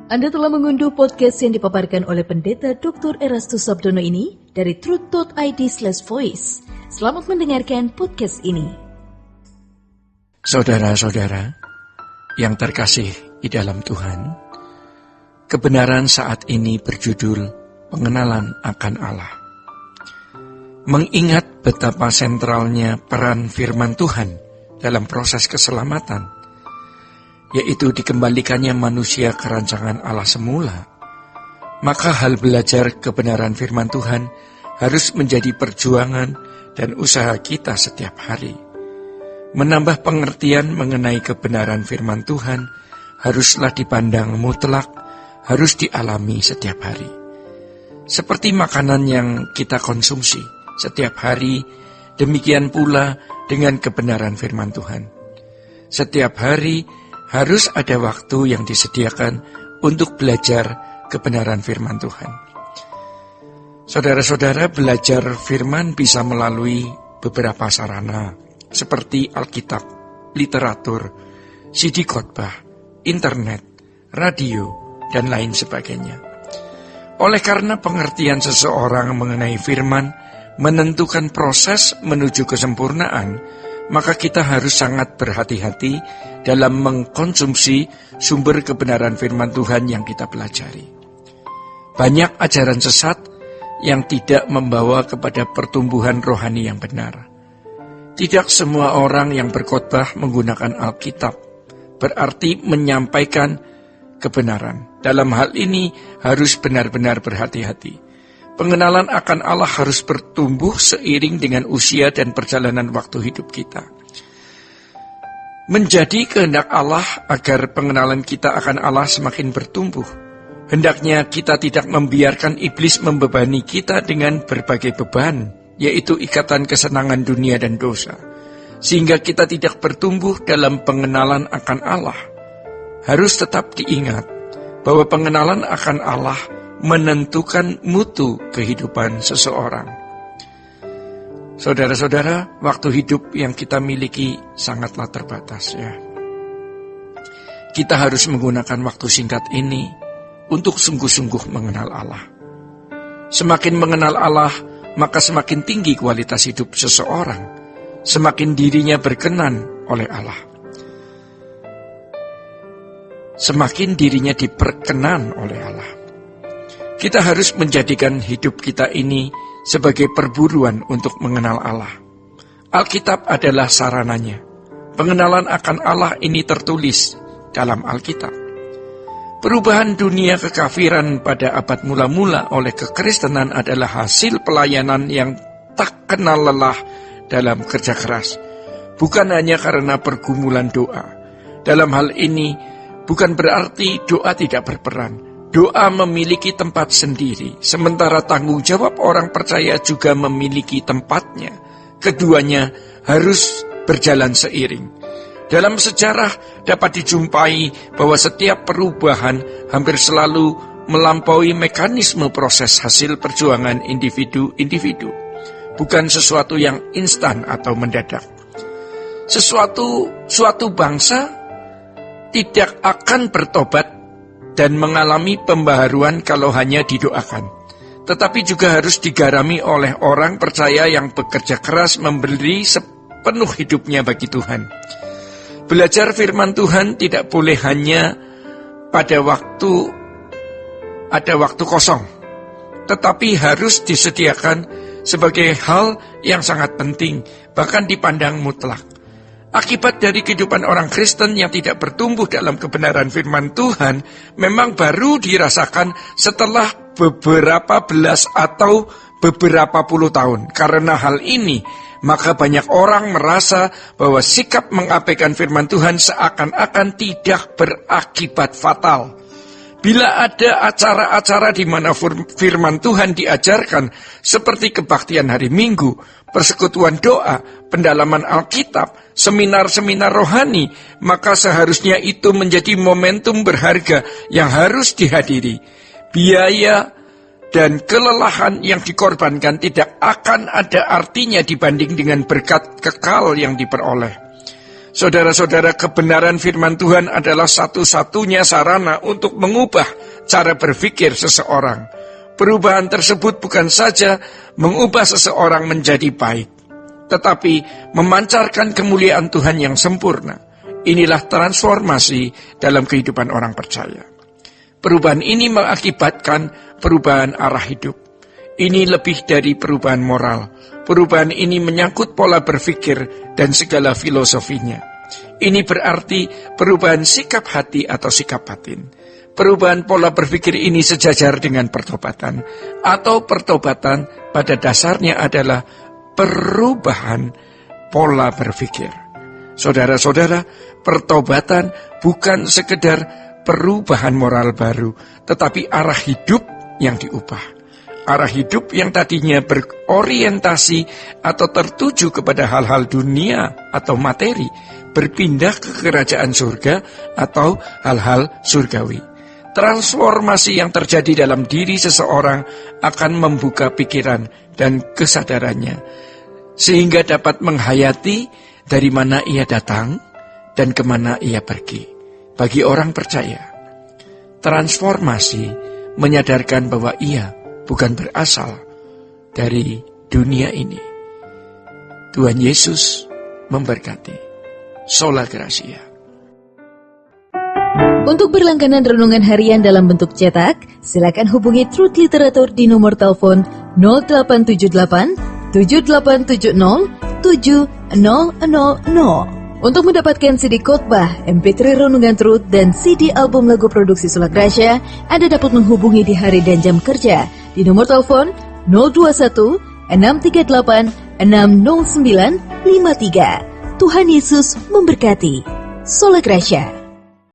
Anda telah mengunduh podcast yang dipaparkan oleh Pendeta Dr. Erastus Sabdono ini dari truth.id/voice. Selamat mendengarkan podcast ini. Saudara-saudara yang terkasih di dalam Tuhan, kebenaran saat ini berjudul Pengenalan akan Allah. Mengingat betapa sentralnya peran firman Tuhan dalam proses keselamatan, yaitu dikembalikannya manusia ke rancangan Allah semula, maka hal belajar kebenaran firman Tuhan harus menjadi perjuangan dan usaha kita setiap hari. Menambah pengertian mengenai kebenaran firman Tuhan haruslah dipandang mutlak, harus dialami setiap hari. Seperti makanan yang kita konsumsi setiap hari, demikian pula dengan kebenaran firman Tuhan. Setiap hari harus ada waktu yang disediakan untuk belajar kebenaran firman Tuhan. Saudara-saudara, belajar firman bisa melalui beberapa sarana, seperti Alkitab, literatur, CD khotbah, internet, radio, dan lain sebagainya. Oleh karena pengertian seseorang mengenai firman menentukan proses menuju kesempurnaan, maka kita harus sangat berhati-hati dalam mengkonsumsi sumber kebenaran firman Tuhan yang kita pelajari. Banyak ajaran sesat yang tidak membawa kepada pertumbuhan rohani yang benar. Tidak semua orang yang berkhotbah menggunakan Alkitab berarti menyampaikan kebenaran. Dalam hal ini harus benar-benar berhati-hati. Pengenalan akan Allah harus bertumbuh seiring dengan usia dan perjalanan waktu hidup kita. Menjadi kehendak Allah agar pengenalan kita akan Allah semakin bertumbuh. Hendaknya kita tidak membiarkan iblis membebani kita dengan berbagai beban, yaitu ikatan kesenangan dunia dan dosa, sehingga kita tidak bertumbuh dalam pengenalan akan Allah. Harus tetap diingat bahwa pengenalan akan Allah menentukan mutu kehidupan seseorang. Saudara-saudara, waktu hidup yang kita miliki sangatlah terbatas ya. Kita harus menggunakan waktu singkat ini untuk sungguh-sungguh mengenal Allah. Semakin mengenal Allah, maka semakin tinggi kualitas hidup seseorang, semakin dirinya berkenan oleh Allah. Semakin dirinya diperkenan oleh Allah. Kita harus menjadikan hidup kita ini sebagai perburuan untuk mengenal Allah. Alkitab adalah sarananya. Pengenalan akan Allah ini tertulis dalam Alkitab. Perubahan dunia kekafiran pada abad mula-mula oleh kekristenan adalah hasil pelayanan yang tak kenal lelah dalam kerja keras. Bukan hanya karena pergumulan doa. Dalam hal ini bukan berarti doa tidak berperan. Doa memiliki tempat sendiri, sementara tanggung jawab orang percaya juga memiliki tempatnya. Keduanya harus berjalan seiring. Dalam sejarah dapat dijumpai bahwa setiap perubahan hampir selalu melampaui mekanisme proses hasil perjuangan individu-individu. Bukan sesuatu yang instan atau mendadak. Suatu bangsa tidak akan bertobat dan mengalami pembaharuan kalau hanya didoakan. Tetapi juga harus digarami oleh orang percaya yang bekerja keras memberi sepenuh hidupnya bagi Tuhan. Belajar firman Tuhan tidak boleh hanya pada waktu kosong, tetapi harus disediakan sebagai hal yang sangat penting, bahkan dipandang mutlak. Akibat dari kehidupan orang Kristen yang tidak bertumbuh dalam kebenaran firman Tuhan memang baru dirasakan setelah beberapa belas atau beberapa puluh tahun. Karena hal ini, maka banyak orang merasa bahwa sikap mengabaikan firman Tuhan seakan-akan tidak berakibat fatal. Bila ada acara-acara di mana firman Tuhan diajarkan seperti kebaktian hari Minggu, persekutuan doa, pendalaman Alkitab, seminar-seminar rohani, maka seharusnya itu menjadi momentum berharga yang harus dihadiri. Biaya dan kelelahan yang dikorbankan tidak akan ada artinya dibanding dengan berkat kekal yang diperoleh. Saudara-saudara, kebenaran firman Tuhan adalah satu-satunya sarana untuk mengubah cara berpikir seseorang. Perubahan tersebut bukan saja mengubah seseorang menjadi baik, tetapi memancarkan kemuliaan Tuhan yang sempurna. Inilah transformasi dalam kehidupan orang percaya. Perubahan ini mengakibatkan perubahan arah hidup. Ini lebih dari perubahan moral. Perubahan ini menyangkut pola berpikir dan segala filosofinya. Ini berarti perubahan sikap hati atau sikap batin. Perubahan pola berpikir ini sejajar dengan pertobatan, atau pertobatan pada dasarnya adalah perubahan pola berpikir. Saudara-saudara, pertobatan bukan sekedar perubahan moral baru, tetapi arah hidup yang diubah. Arah hidup yang tadinya berorientasi atau tertuju kepada hal-hal dunia atau materi, berpindah ke kerajaan surga atau hal-hal surgawi. Transformasi yang terjadi dalam diri seseorang akan membuka pikiran dan kesadarannya, sehingga dapat menghayati dari mana ia datang dan kemana ia pergi. Bagi orang percaya, transformasi menyadarkan bahwa ia bukan berasal dari dunia ini. Tuhan Yesus memberkati. Sola Gracia. Untuk berlangganan renungan harian dalam bentuk cetak, silakan hubungi Truth Literatur di nomor telepon 0878 7870 7000. Untuk mendapatkan CD khotbah, MP3 Renungan Truth, dan CD album lagu produksi Sola Gracia, Anda dapat menghubungi di hari dan jam kerja di nomor telepon 021 638 60953. Tuhan Yesus memberkati. Sola Gracia.